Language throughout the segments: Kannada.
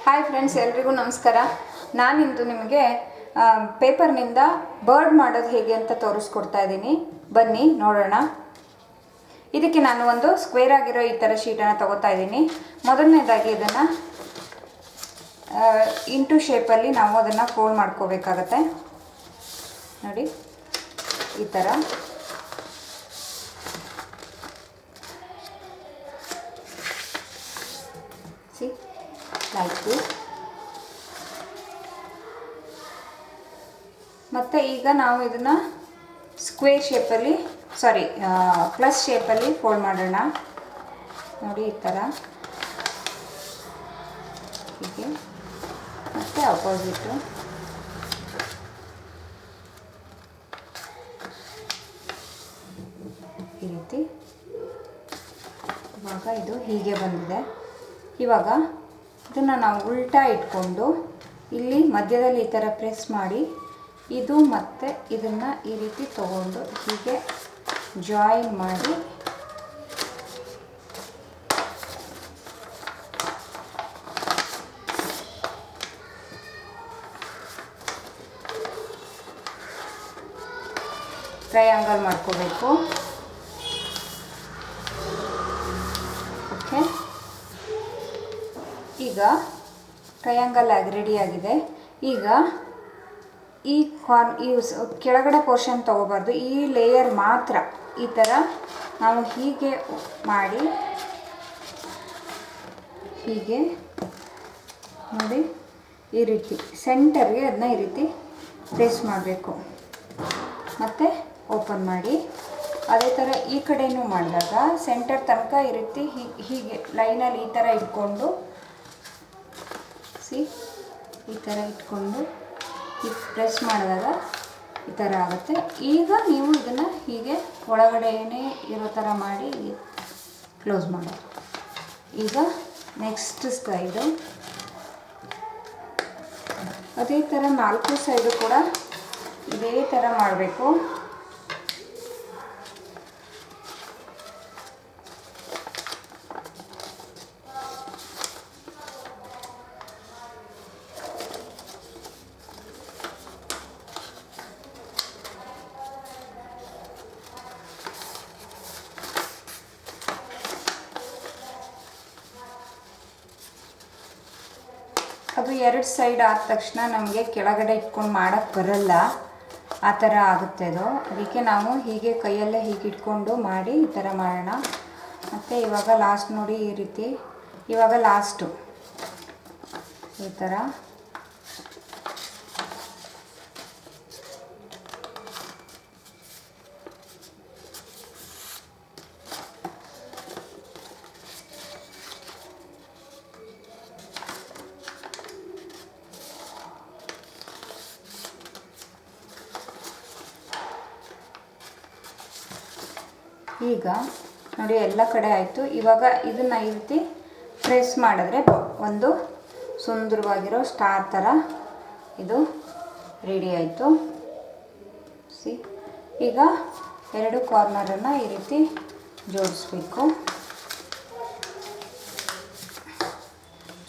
ಹಾಯ್ ಫ್ರೆಂಡ್ಸ್, ಎಲ್ರಿಗೂ ನಮಸ್ಕಾರ. ನಾನಿಂದು ನಿಮಗೆ ಪೇಪರ್ನಿಂದ ಬರ್ಡ್ ಮಾಡೋದು ಹೇಗೆ ಅಂತ ತೋರಿಸ್ಕೊಡ್ತಾ ಇದ್ದೀನಿ. ಬನ್ನಿ ನೋಡೋಣ. ಇದಕ್ಕೆ ನಾನು ಒಂದು ಸ್ಕ್ವೇರ್ ಆಗಿರೋ ಈ ಥರ ಶೀಟನ್ನು ತಗೋತಾ ಇದ್ದೀನಿ. ಮೊದಲನೇದಾಗಿ ಇದನ್ನು ಇಂಟು ಶೇಪಲ್ಲಿ ನಾವು ಅದನ್ನು ಫೋಲ್ಡ್ ಮಾಡ್ಕೋಬೇಕಾಗತ್ತೆ. ನೋಡಿ, ಈ ಥರ ಸಿ ಲೈಕ್ ದಿಸ್. ಮತ್ತು ಈಗ ನಾವು ಇದನ್ನು ಸ್ಕ್ವೇರ್ ಶೇಪಲ್ಲಿ ಪ್ಲಸ್ ಶೇಪಲ್ಲಿ ಫೋಲ್ಡ್ ಮಾಡೋಣ. ನೋಡಿ, ಈ ಥರ ಹೀಗೆ. ಮತ್ತು ಅಪೋಸಿಟು ಈ ರೀತಿ. ಇವಾಗ ಇದು ಹೀಗೆ ಬಂದಿದೆ. ಇವಾಗ ಇದನ್ನು ನಾವು ಉಲ್ಟಾ ಇಟ್ಕೊಂಡು ಇಲ್ಲಿ ಮಧ್ಯದಲ್ಲಿ ಈ ಥರ ಪ್ರೆಸ್ ಮಾಡಿ ಇದು ಮತ್ತು ಇದನ್ನು ಈ ರೀತಿ ತಗೊಂಡು ಹೀಗೆ ಜಾಯಿನ್ ಮಾಡಿ ಟ್ರಯಾಂಗಲ್ ಮಾಡ್ಕೋಬೇಕು. ಓಕೆ, ಈಗ ಟ್ರಯಾಂಗಲ್ ರೆಡಿಯಾಗಿದೆ. ಈಗ ಈ ಕೆಳಗಡೆ ಪೋರ್ಷನ್ ತೊಗೋಬಾರ್ದು, ಈ ಲೇಯರ್ ಮಾತ್ರ ಈ ಥರ ನಾವು ಹೀಗೆ ಮಾಡಿ ಹೀಗೆ ನೋಡಿ ಈ ರೀತಿ ಸೆಂಟರ್ಗೆ ಅದನ್ನ ಈ ರೀತಿ ಪ್ರೆಸ್ ಮಾಡಬೇಕು ಮತ್ತು ಓಪನ್ ಮಾಡಿ. ಅದೇ ಥರ ಈ ಕಡೆಯೂ ಮಾಡಿದಾಗ ಸೆಂಟರ್ ತನಕ ಈ ರೀತಿ ಹೀಗೆ ಲೈನಲ್ಲಿ ಈ ಥರ ಇಟ್ಕೊಂಡು ಈ ಥರ ಇಟ್ಕೊಂಡು ಪ್ರೆಸ್ ಮಾಡಿದಾಗ ಈ ಥರ ಆಗುತ್ತೆ. ಈಗ ನೀವು ಇದನ್ನು ಹೀಗೆ ಒಳಗಡೆನೇ ಇರೋ ಥರ ಮಾಡಿ ಕ್ಲೋಸ್ ಮಾಡೋದು. ಈಗ ನೆಕ್ಸ್ಟ್ ಸೈಡು ಅದೇ ಥರ 4 ಸೈಡು ಕೂಡ ಇದೇ ಥರ ಮಾಡಬೇಕು. ಅದು 2 ಸೈಡ್ ಆದ ತಕ್ಷಣ ನಮಗೆ ಕೆಳಗಡೆ ಇಟ್ಕೊಂಡು ಮಾಡೋಕ್ಕೆ ಬರಲ್ಲ, ಆ ಥರ ಆಗುತ್ತೆ ಅದು. ಅದಕ್ಕೆ ನಾವು ಹೀಗೆ ಕೈಯಲ್ಲೇ ಹೀಗೆ ಇಟ್ಕೊಂಡು ಮಾಡಿ ಈ ಥರ ಮಾಡೋಣ. ಮತ್ತು ಇವಾಗ ಲಾಸ್ಟ್ ನೋಡಿ ಈ ರೀತಿ. ಇವಾಗ ಲಾಸ್ಟು ಈ ಥರ ಈಗ ನೋಡಿ ಎಲ್ಲ ಕಡೆ ಆಯಿತು. ಇವಾಗ ಇದನ್ನು ಈ ರೀತಿ ಪ್ರೆಸ್ ಮಾಡಿದ್ರೆ ಒಂದು ಸುಂದರವಾಗಿರೋ ಸ್ಟಾರ್ ಥರ ಇದು ರೆಡಿ ಆಯಿತು. ಈಗ 2 ಕಾರ್ನರನ್ನು ಈ ರೀತಿ ಜೋಡಿಸ್ಬೇಕು.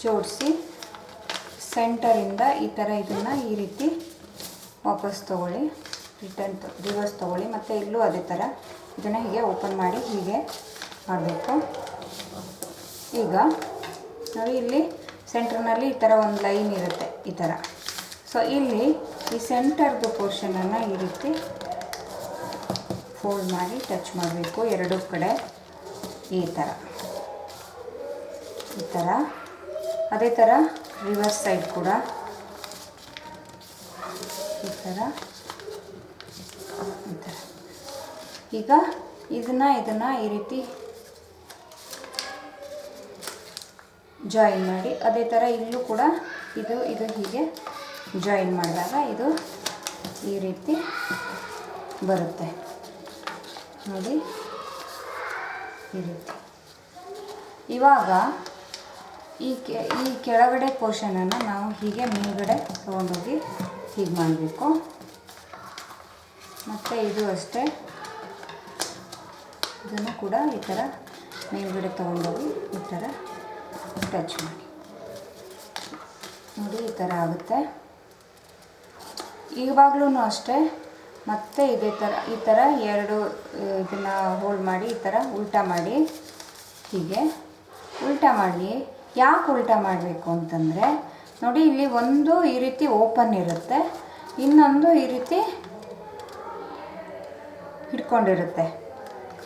ಜೋಡಿಸಿ ಸೆಂಟರಿಂದ ಈ ಥರ ಇದನ್ನು ಈ ರೀತಿ ವಾಪಸ್ ತೊಗೊಳ್ಳಿ, ರಿವರ್ಸ್ ತೊಗೊಳ್ಳಿ. ಮತ್ತು ಇಲ್ಲೂ ಅದೇ ಥರ ಇದನ್ನು ಹೀಗೆ ಓಪನ್ ಮಾಡಿ ಹೀಗೆ ಮಾಡಬೇಕು. ಈಗ ನೋಡಿ, ಇಲ್ಲಿ ಸೆಂಟ್ರ್ನಲ್ಲಿ ಈ ಥರ ಒಂದು ಲೈನ್ ಇರುತ್ತೆ ಈ ಥರ. ಸೊ ಇಲ್ಲಿ ಈ ಸೆಂಟರ್ದು ಪೋರ್ಷನನ್ನು ಈ ರೀತಿ ಫೋಲ್ಡ್ ಮಾಡಿ ಟಚ್ ಮಾಡಬೇಕು 2 ಕಡೆ ಈ ಥರ. ಅದೇ ಥರ ರಿವರ್ಸ್ ಸೈಡ್ ಕೂಡ ಈ ಥರ. ಈಗ ಇದನ್ನು ಈ ರೀತಿ ಜಾಯಿನ್ ಮಾಡಿ ಅದೇ ಥರ ಇಲ್ಲೂ ಕೂಡ ಇದು ಹೀಗೆ ಜಾಯಿನ್ ಮಾಡಿದಾಗ ಇದು ಈ ರೀತಿ ಬರುತ್ತೆ ನೋಡಿ, ಈ ರೀತಿ. ಇವಾಗ ಈ ಕೆಳಗಡೆ ಪೋರ್ಷನನ್ನು ನಾವು ಹೀಗೆ ಮೇಲ್ಗಡೆ ತೊಗೊಂಡೋಗಿ ಹೀಗೆ ಮಾಡಬೇಕು. ಮತ್ತು ಇದು ಅಷ್ಟೇ, ಇದನ್ನು ಕೂಡ ಈ ಥರ ಮೇಲ್ಗಡೆ ತೊಗೊಂಡೋಗಿ ಈ ಥರ ಟಚ್ ಮಾಡಿ. ನೋಡಿ ಈ ಥರ ಆಗುತ್ತೆ. ಇವಾಗಲೂ ಅಷ್ಟೇ ಮತ್ತೆ ಇದೇ ಥರ ಈ ಥರ ಎರಡು ಇದನ್ನು ಹೋಲ್ಡ್ ಮಾಡಿ ಈ ಥರ ಉಲ್ಟಾ ಮಾಡಿ, ಹೀಗೆ ಉಲ್ಟಾ ಮಾಡಿ. ಯಾಕೆ ಉಲ್ಟಾ ಮಾಡಬೇಕು ಅಂತಂದರೆ ನೋಡಿ, ಇಲ್ಲಿ ಒಂದು ಈ ರೀತಿ ಓಪನ್ ಇರುತ್ತೆ, ಇನ್ನೊಂದು ಈ ರೀತಿ ಹಿಡ್ಕೊಂಡಿರುತ್ತೆ.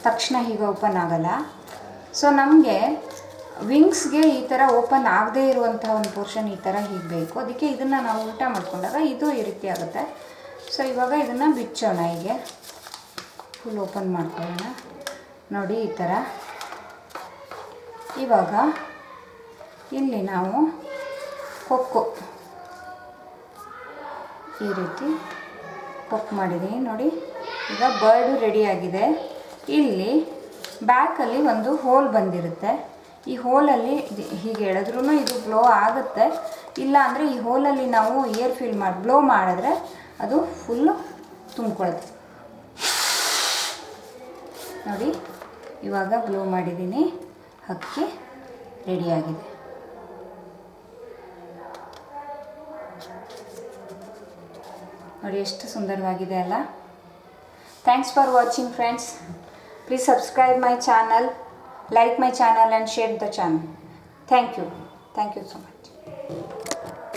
ತಕ್ಷಣ ಹೀಗೆ ಓಪನ್ ಆಗಲ್ಲ. ಸೊ ನಮಗೆ ವಿಂಗ್ಸ್ಗೆ ಈ ಥರ ಓಪನ್ ಆಗದೇ ಇರುವಂಥ ಒಂದು ಪೋರ್ಷನ್ ಈ ಥರ ಹೀಗೆ ಬೇಕು. ಅದಕ್ಕೆ ಇದನ್ನು ನಾವು ಉಲ್ಟಾ ಮಾಡ್ಕೊಂಡಾಗ ಇದು ಈ ರೀತಿ ಆಗುತ್ತೆ. ಸೊ ಇವಾಗ ಇದನ್ನು ಬಿಚ್ಚೋಣ, ಹೀಗೆ ಫುಲ್ ಓಪನ್ ಮಾಡ್ಕೊಳ್ಳೋಣ. ನೋಡಿ ಈ ಥರ. ಇವಾಗ ಇಲ್ಲಿ ನಾವು ಕೊಕ್ಕು ಈ ರೀತಿ ಕೊಕ್ಕು ಮಾಡಿದ್ದೀನಿ ನೋಡಿ. ಈಗ ಬರ್ಡು ರೆಡಿಯಾಗಿದೆ. ಇಲ್ಲಿ ಬ್ಯಾಕಲ್ಲಿ ಒಂದು ಹೋಲ್ ಬಂದಿರುತ್ತೆ. ಈ ಹೋಲಲ್ಲಿ ಹೀಗೆ ಎಳೆದ್ರೂ ಇದು ಬ್ಲೋ ಆಗುತ್ತೆ. ಇಲ್ಲ ಅಂದರೆ ಈ ಹೋಲಲ್ಲಿ ನಾವು ಏರ್ ಫಿಲ್ ಮಾಡಿ ಬ್ಲೋ ಮಾಡಿದ್ರೆ ಅದು ಫುಲ್ಲು ತುಂಬ್ಕೊಳುತ್ತೆ. ನೋಡಿ ಇವಾಗ ಬ್ಲೋ ಮಾಡಿದ್ದೀನಿ, ಹಕ್ಕಿ ರೆಡಿಯಾಗಿದೆ. ನೋಡಿ ಎಷ್ಟು ಸುಂದರವಾಗಿದೆ ಅಲ್ಲ. Thanks for watching friends. Please subscribe my channel, like my channel and share the channel. Thank you so much.